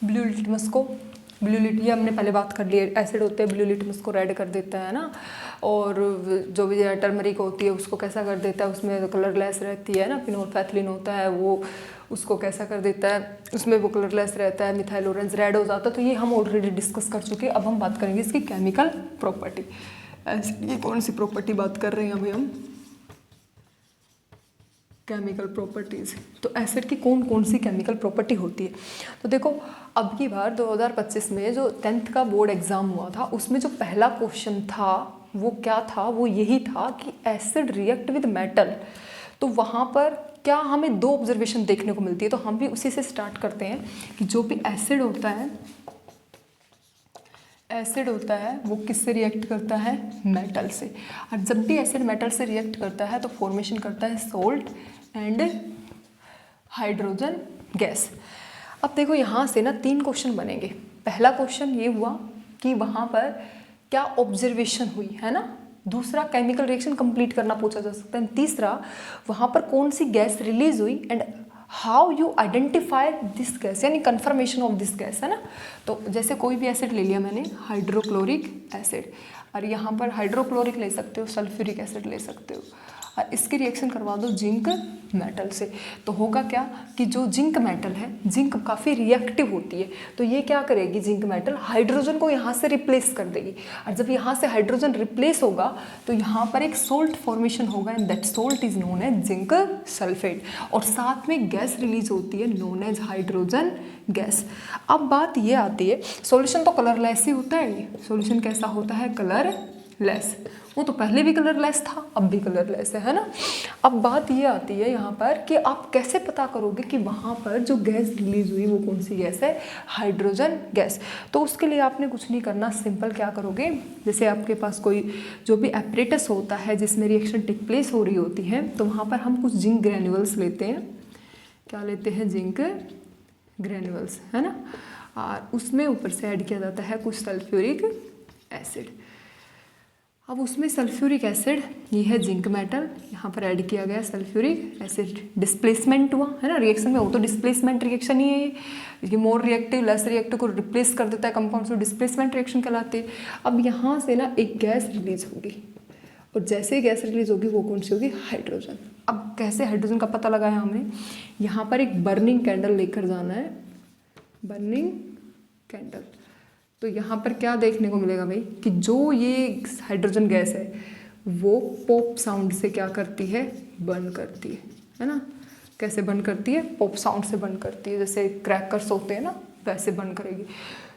ब्लू लिटमस को, ये हमने पहले बात कर ली है, एसिड होते हैं ब्लू लिटमस को रेड कर देता है ना, और जो भी टर्मरिक होती है उसको कैसा कर देता है, उसमें कलरलेस रहती है ना, फिनोल्फेथिलीन होता है वो उसको कैसा कर देता है, उसमें वो कलरलेस रहता है, मिथाइल ऑरेंज रेड हो जाता है। तो ये हम ऑलरेडी डिस्कस कर चुके हैं। अब हम बात करेंगे इसकी केमिकल प्रॉपर्टी। एसिड की कौन सी प्रॉपर्टी बात कर रहे हैं अभी हम, केमिकल प्रॉपर्टीज़। तो एसिड की कौन कौन सी केमिकल प्रॉपर्टी होती है, तो देखो अब की बार 2025 में जो 10th का बोर्ड एग्ज़ाम हुआ था उसमें जो पहला क्वेश्चन था वो क्या था, वो यही था कि एसिड रिएक्ट विद मेटल। तो वहाँ पर क्या हमें दो ऑब्जर्वेशन देखने को मिलती है, तो हम भी उसी से स्टार्ट करते हैं कि जो भी एसिड होता है वो किससे रिएक्ट करता है, मेटल से। और जब भी एसिड मेटल से रिएक्ट करता है तो फॉर्मेशन करता है सॉल्ट एंड हाइड्रोजन गैस। अब देखो यहाँ से ना 3 क्वेश्चन बनेंगे। पहला क्वेश्चन ये हुआ कि वहाँ पर क्या ऑब्जर्वेशन हुई है ना, दूसरा केमिकल रिएक्शन कंप्लीट करना पूछा जा सकता है, तीसरा वहाँ पर कौन सी गैस रिलीज हुई and how you identify this gas, यानी कन्फर्मेशन ऑफ दिस गैस, है ना। तो जैसे कोई भी एसिड ले लिया मैंने, हाइड्रोक्लोरिक एसिड, और यहाँ पर हाइड्रोक्लोरिक ले सकते हो, सल्फ्यूरिक एसिड ले सकते हो, और इसकी रिएक्शन करवा दो जिंक मेटल से। तो होगा क्या कि जो जिंक मेटल है, जिंक काफ़ी रिएक्टिव होती है, तो ये क्या करेगी, जिंक मेटल हाइड्रोजन को यहाँ से रिप्लेस कर देगी, और जब यहाँ से हाइड्रोजन रिप्लेस होगा तो यहाँ पर एक सोल्ट फॉर्मेशन होगा and that salt is known as zinc sulphate, और साथ में गैस रिलीज होती है नोन एज हाइड्रोजन गैस। अब बात ये आती है, सॉल्यूशन तो कलरलेस ही होता है, ये सॉल्यूशन कैसा होता है, कलरलेस। वो तो पहले भी कलरलेस था, अब भी कलरलेस है ना। अब बात ये आती है यहाँ पर कि आप कैसे पता करोगे कि वहाँ पर जो गैस रिलीज हुई वो कौन सी गैस है, हाइड्रोजन गैस। तो उसके लिए आपने कुछ नहीं करना, सिंपल क्या करोगे, जैसे आपके पास कोई जो भी एपरेटस होता है जिसमें रिएक्शन टेक प्लेस हो रही होती है, तो वहाँ पर हम कुछ जिंक ग्रैन्यूल्स लेते हैं। क्या लेते हैं, जिंक ग्रैन्यूल्स, है ना, और उसमें ऊपर से ऐड किया जाता है कुछ सल्फ्यूरिक एसिड। अब उसमें सल्फ्यूरिक एसिड, ये है जिंक मेटल, यहाँ पर ऐड किया गया सल्फ्यूरिक एसिड, डिस्प्लेसमेंट हुआ, है ना, रिएक्शन में वो तो डिस्प्लेसमेंट रिएक्शन ही है ये, मोर रिएक्टिव लेस रिएक्टिव को रिप्लेस कर देता है कंपाउंड, से डिस्प्लेसमेंट रिएक्शन कहलाती है। अब यहाँ से ना एक गैस रिलीज होगी, और जैसे ही गैस रिलीज होगी वो कौन सी होगी, हाइड्रोजन। अब कैसे हाइड्रोजन का पता लगाया हमने, यहाँ पर एक बर्निंग कैंडल लेकर जाना है, बर्निंग कैंडल। तो यहाँ पर क्या देखने को मिलेगा भाई कि जो ये हाइड्रोजन गैस है वो पॉप साउंड से क्या करती है, बर्न करती है ना। कैसे बर्न करती है, पॉप साउंड से बर्न करती है, जैसे क्रैकर्स होते हैं ना वैसे बर्न करेगी।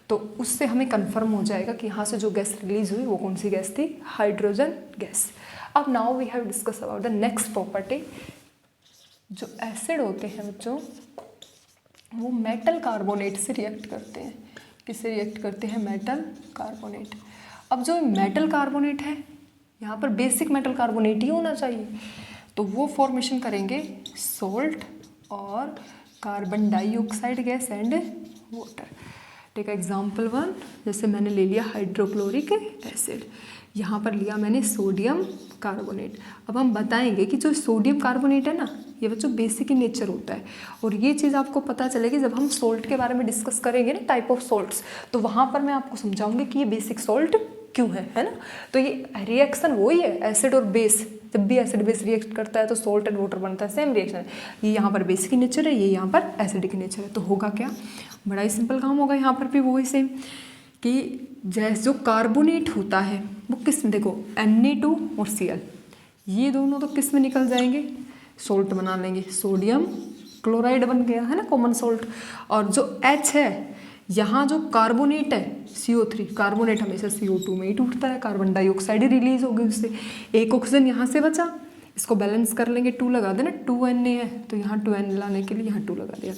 तो उससे हमें कंफर्म हो जाएगा कि यहाँ से जो गैस रिलीज हुई वो कौन सी गैस थी, हाइड्रोजन गैस। अब now we have discuss about the next property. जो एसिड होते हैं बच्चों वो मेटल कार्बोनेट से रिएक्ट करते हैं। किससे रिएक्ट करते हैं, मेटल कार्बोनेट। अब जो मेटल कार्बोनेट है यहाँ पर बेसिक मेटल कार्बोनेट ही होना चाहिए, तो वो फॉर्मेशन करेंगे सोल्ट और carbon dioxide gas and water. Take example 1, जैसे मैंने ले लिया हाइड्रोक्लोरिक एसिड, यहाँ पर लिया मैंने सोडियम कार्बोनेट। अब हम बताएंगे कि जो सोडियम कार्बोनेट है ना ये बच्चों बेसिक इन नेचर होता है, और ये चीज़ आपको पता चलेगी जब हम सोल्ट के बारे में डिस्कस करेंगे ना, टाइप ऑफ सोल्ट्स, तो वहाँ पर मैं आपको समझाऊंगी कि ये बेसिक सोल्ट क्यों है ना। तो ये रिएक्शन वही है, एसिड और बेस, जब भी एसिड बेस रिएक्ट करता है तो सोल्ट एंड वाटर बनता है, सेम रिएक्शन है। ये यहाँ पर बेसिक नेचर है, ये यहाँ पर एसिडिक नेचर है। तो होगा क्या, बड़ा ही सिंपल काम होगा यहाँ पर भी वही सेम, कि जैसे जो कार्बोनेट होता है वो किस में, देखो Na2 और Cl, ये दोनों तो किस में निकल जाएंगे, सोल्ट बना लेंगे, सोडियम क्लोराइड बन गया है ना कॉमन सोल्ट। और जो H है यहाँ जो कार्बोनेट है CO3, कार्बोनेट हमेशा CO2 में ही टूटता है, कार्बन डाइऑक्साइड ही रिलीज होगी उससे, एक ऑक्सीजन यहाँ से बचा, इसको बैलेंस कर लेंगे, 2 लगा देना, 2Na है तो यहाँ 2N लाने के लिए यहाँ 2 लगा दिया,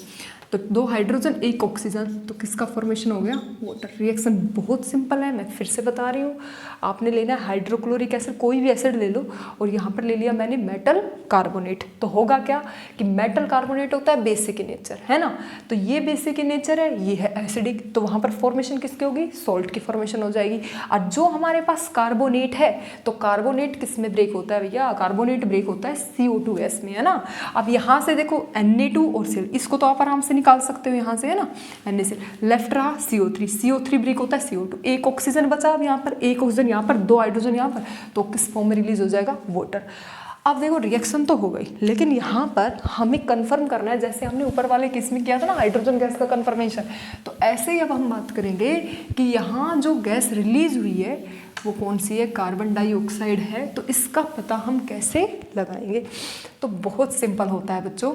तो 2 हाइड्रोजन 1 ऑक्सीजन, तो किसका फॉर्मेशन हो गया, वाटर। रिएक्शन बहुत सिंपल है, मैं फिर से बता रही हूँ, आपने लेना है हाइड्रोक्लोरिक एसिड, कोई भी एसिड ले लो, और यहाँ पर ले लिया मैंने मेटल कार्बोनेट। तो होगा क्या कि मेटल कार्बोनेट होता है बेसिक इन नेचर, है ना, तो ये बेसिक इन नेचर है, ये है एसिडिक, तो वहाँ पर फॉर्मेशन किसकी होगी, सोल्ट की फॉर्मेशन हो जाएगी। और जो हमारे पास कार्बोनेट है, तो कार्बोनेट किस में ब्रेक होता है भैया, कार्बोनेट ब्रेक होता है CO2 गैस में, है ना। अब यहाँ से देखो Na2 और Cl, इसको तो आप आराम से निकाल सकते हो यहाँ से, है ना, NaCl, लेफ्ट रहा CO3 ब्रेक होता है CO2, एक ऑक्सीजन बचा, अब यहाँ पर एक ऑक्सीजन यहाँ पर, 2 हाइड्रोजन यहाँ पर, तो किस फॉर्म में रिलीज हो जाएगा, वाटर। अब देखो रिएक्शन तो हो गई, लेकिन यहाँ पर हमें कंफर्म करना है, जैसे हमने ऊपर वाले केस में किया था ना हाइड्रोजन गैस का कंफर्मेशन, तो ऐसे ही अब हम बात करेंगे कि यहाँ जो गैस रिलीज हुई है वो कौन सी है, कार्बन डाइऑक्साइड है। तो इसका पता हम कैसे लगाएंगे, तो बहुत सिंपल होता है बच्चों।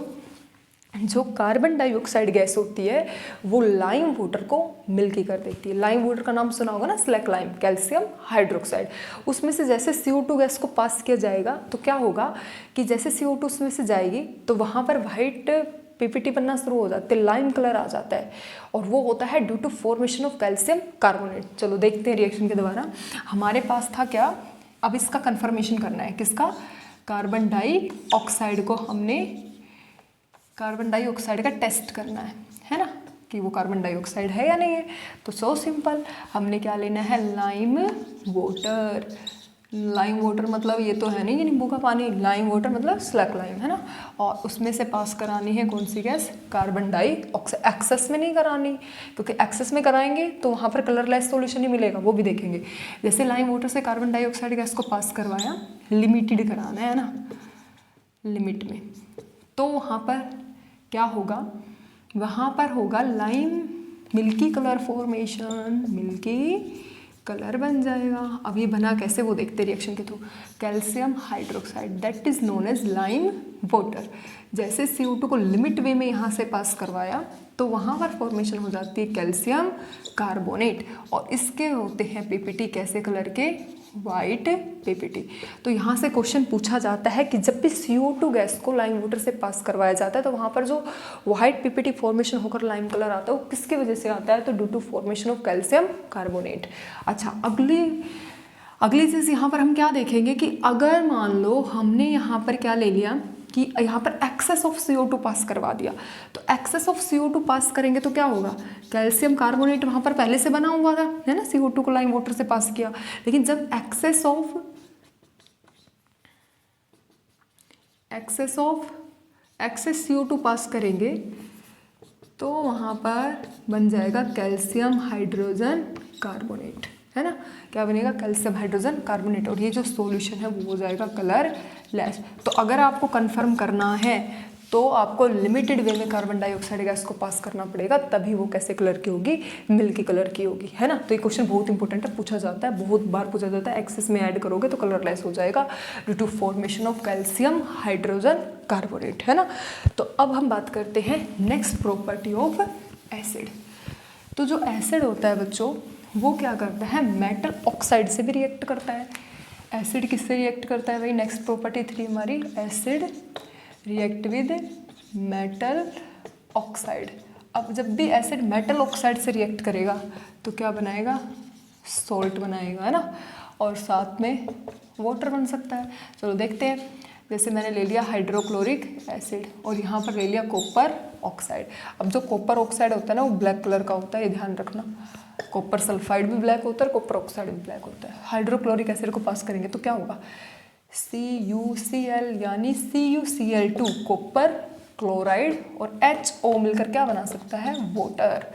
जो कार्बन डाइऑक्साइड गैस होती है वो लाइम वाटर को मिल्की कर देती है। लाइम वाटर का नाम सुना होगा ना, स्लैक लाइम, कैल्शियम हाइड्रोक्साइड। उसमें से जैसे CO2 गैस को पास किया जाएगा तो क्या होगा कि जैसे CO2 उसमें से जाएगी तो वहाँ पर वाइट PPT बनना शुरू हो जाते हैं, लाइम कलर आ जाता है, और वो होता है due to formation of calcium carbonate. चलो देखते हैं रिएक्शन के द्वारा। हमारे पास था क्या, अब इसका कन्फर्मेशन करना है, किसका, कार्बन डाइऑक्साइड को हमने कार्बन डाइऑक्साइड का टेस्ट करना है ना, कि वो कार्बन डाइऑक्साइड है या नहीं है। तो सो सिंपल, हमने क्या लेना है, लाइम वाटर। लाइम वाटर मतलब ये तो है नहीं कि नींबू का पानी, लाइम वाटर मतलब स्लैक लाइम, है ना, और उसमें से पास करानी है कौन सी गैस, कार्बन डाइऑक्साइड। एक्सेस में नहीं करानी, क्योंकि एक्सेस में कराएंगे तो वहाँ पर कलरलेस सॉल्यूशन ही मिलेगा, वो भी देखेंगे। जैसे लाइम वाटर से कार्बन डाइऑक्साइड गैस को पास करवाया, लिमिटेड कराना है ना, लिमिट में, तो वहाँ पर क्या होगा, वहाँ पर होगा lime milky colour formation, milky colour बन जाएगा। अब ये बना कैसे वो देखते रिएक्शन के through, calcium hydroxide that is known as lime water. जैसे CO2 को लिमिट वे में यहाँ से पास करवाया तो वहाँ पर फॉर्मेशन हो जाती है कैल्शियम कार्बोनेट, और इसके होते हैं PPT कैसे कलर के, वाइट PPT। तो यहाँ से क्वेश्चन पूछा जाता है कि जब भी CO2 गैस को लाइम वाटर से पास करवाया जाता है तो वहाँ पर जो वाइट PPT फॉर्मेशन होकर लाइम कलर आता है वो किसकी वजह से आता है, तो due to formation of calcium carbonate. अच्छा, अगली चीज़ यहाँ पर हम क्या देखेंगे कि अगर मान लो हमने यहाँ पर क्या ले लिया कि यहाँ पर एक्सेस ऑफ CO2 पास करवा दिया, तो एक्सेस ऑफ CO2 पास करेंगे तो क्या होगा, कैल्शियम कार्बोनेट वहाँ पर पहले से बना हुआ था, है ना, CO2 को लाइम वाटर से पास किया, लेकिन जब एक्सेस CO2 पास करेंगे तो वहाँ पर बन जाएगा कैल्शियम हाइड्रोजन कार्बोनेट, है ना, क्या बनेगा, कैल्शियम हाइड्रोजन कार्बोनेट, और ये जो सॉल्यूशन है वो हो जाएगा कलरलेस। तो अगर आपको कंफर्म करना है तो आपको लिमिटेड वे में कार्बन डाइऑक्साइड गैस को पास करना पड़ेगा, तभी वो कैसे कलर की होगी, मिल्की कलर की होगी, है ना। तो ये क्वेश्चन बहुत इंपॉर्टेंट है, पूछा जाता है, बहुत बार पूछा जाता है। एक्सेस में ऐड करोगे तो कलरलेस हो जाएगा due to formation of calcium hydrogen carbonate, है ना। तो अब हम बात करते हैं नेक्स्ट प्रॉपर्टी ऑफ एसिड। तो जो एसिड होता है बच्चों, वो क्या करता है, मेटल ऑक्साइड से भी रिएक्ट करता है। एसिड किससे रिएक्ट करता है भाई, नेक्स्ट प्रॉपर्टी 3 हमारी, acid react with metal oxide. अब जब भी एसिड मेटल ऑक्साइड से रिएक्ट करेगा तो क्या बनाएगा, सॉल्ट बनाएगा, है ना, और साथ में वाटर बन सकता है। चलो देखते हैं, जैसे मैंने ले लिया हाइड्रोक्लोरिक एसिड और यहाँ पर ले लिया कॉपर ऑक्साइड। अब जो कॉपर ऑक्साइड होता है ना वो ब्लैक कलर का होता है, ये ध्यान रखना। कॉपर सल्फाइड भी ब्लैक होता है, कॉपर ऑक्साइड भी ब्लैक होता है। हाइड्रोक्लोरिक एसिड को पास करेंगे तो क्या होगा, CuCl यानी CuCl2 कॉपर क्लोराइड और HO मिलकर क्या बना सकता है, वाटर।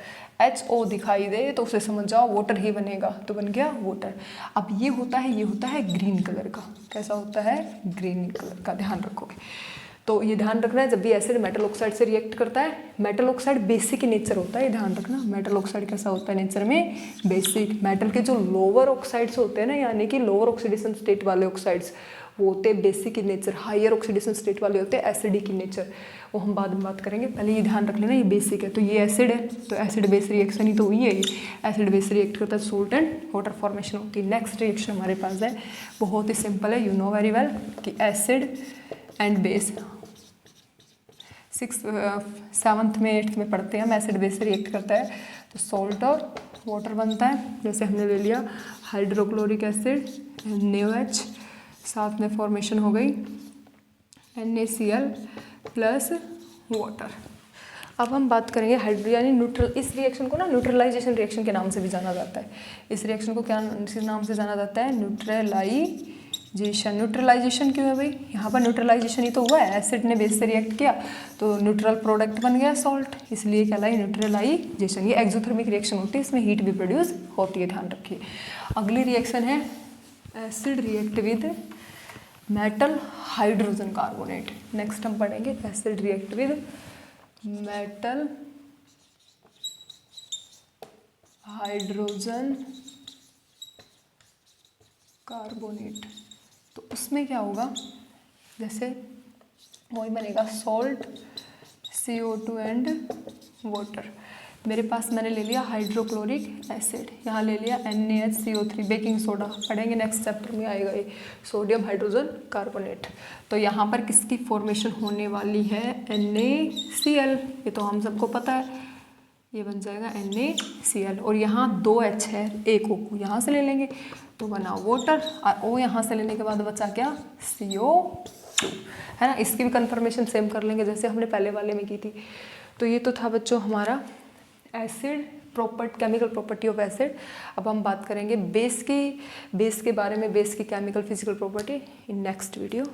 HO दिखाई दे तो उसे समझ जाओ वाटर ही बनेगा, तो बन गया वाटर। अब ये होता है ग्रीन कलर का, कैसा होता है, ग्रीन कलर का, ध्यान रखोगे। तो ये ध्यान रखना है, जब भी एसिड मेटल ऑक्साइड से रिएक्ट करता है, मेटल ऑक्साइड बेसिक नेचर होता है, ये ध्यान रखना। मेटल ऑक्साइड कैसा होता है नेचर में, बेसिक। मेटल के जो लोअर ऑक्साइड्स होते हैं ना, यानी कि लोअर ऑक्सीडेशन स्टेट वाले ऑक्साइड्स, वो होते हैं basic in nature. Higher oxidation state वाले होते हैं एसिडिक इन नेचर, वो हम बाद में बात करेंगे। पहले ये ध्यान रख लेना, ये बेसिक है, तो ये एसिड है, तो एसिड बेस रिएक्शन ही तो हुई है। एसिड बेस रिएक्ट करता है, सोल्ट एंड वाटर फॉर्मेशन होती है। नेक्स्ट रिएक्शन हमारे पास है, बहुत ही सिंपल है, यू नो वेरी वेल कि acid and base 6th 7th में 8th में पढ़ते हैं हम, एसिड बेस से रिएक्ट करता है तो सॉल्ट और वाटर बनता है। जैसे हमने ले लिया हाइड्रोक्लोरिक एसिड NaOH, साथ में फॉर्मेशन हो गई NaCl प्लस वाटर। अब हम बात करेंगे हाइड्रो यानी न्यूट्रल। इस रिएक्शन को ना न्यूट्रलाइजेशन रिएक्शन के नाम से भी जाना जाता है। इस रिएक्शन को क्या नाम से जाना जाता है, न्यूट्रलाइजेशन। न्यूट्रलाइजेशन क्यों है भाई, यहाँ पर न्यूट्रलाइजेशन ही तो हुआ है, एसिड ने बेस से रिएक्ट किया तो न्यूट्रल प्रोडक्ट बन गया सॉल्ट, इसलिए कहलाई न्यूट्रलाइजेशन। ये एक्सोथर्मिक रिएक्शन होती है, इसमें हीट भी प्रोड्यूस होती है, ध्यान रखिए। अगली रिएक्शन है acid react with metal hydrogen carbonate. Next हम पढ़ेंगे acid react with metal hydrogen carbonate. तो उसमें क्या होगा, जैसे वही बनेगा सॉल्ट CO2 एंड वाटर। मेरे पास मैंने ले लिया हाइड्रोक्लोरिक एसिड, यहाँ ले लिया NaHCO3, बेकिंग सोडा, पढ़ेंगे नेक्स्ट चैप्टर में आएगा ये, सोडियम हाइड्रोजन कार्बोनेट। तो यहाँ पर किसकी फॉर्मेशन होने वाली है, NaCl, ये तो हम सबको पता है, ये बन जाएगा NaCl। और यहाँ 2 H है, एक O को यहाँ से ले लेंगे तो बना वाटर, और O यहाँ से लेने के बाद बचा क्या, CO2, है ना। इसकी भी कंफर्मेशन सेम कर लेंगे जैसे हमने पहले वाले में की थी। तो ये तो था बच्चों हमारा acid chemical property of acid. अब हम बात करेंगे बेस के बारे में, बेस की chemical physical property in next video.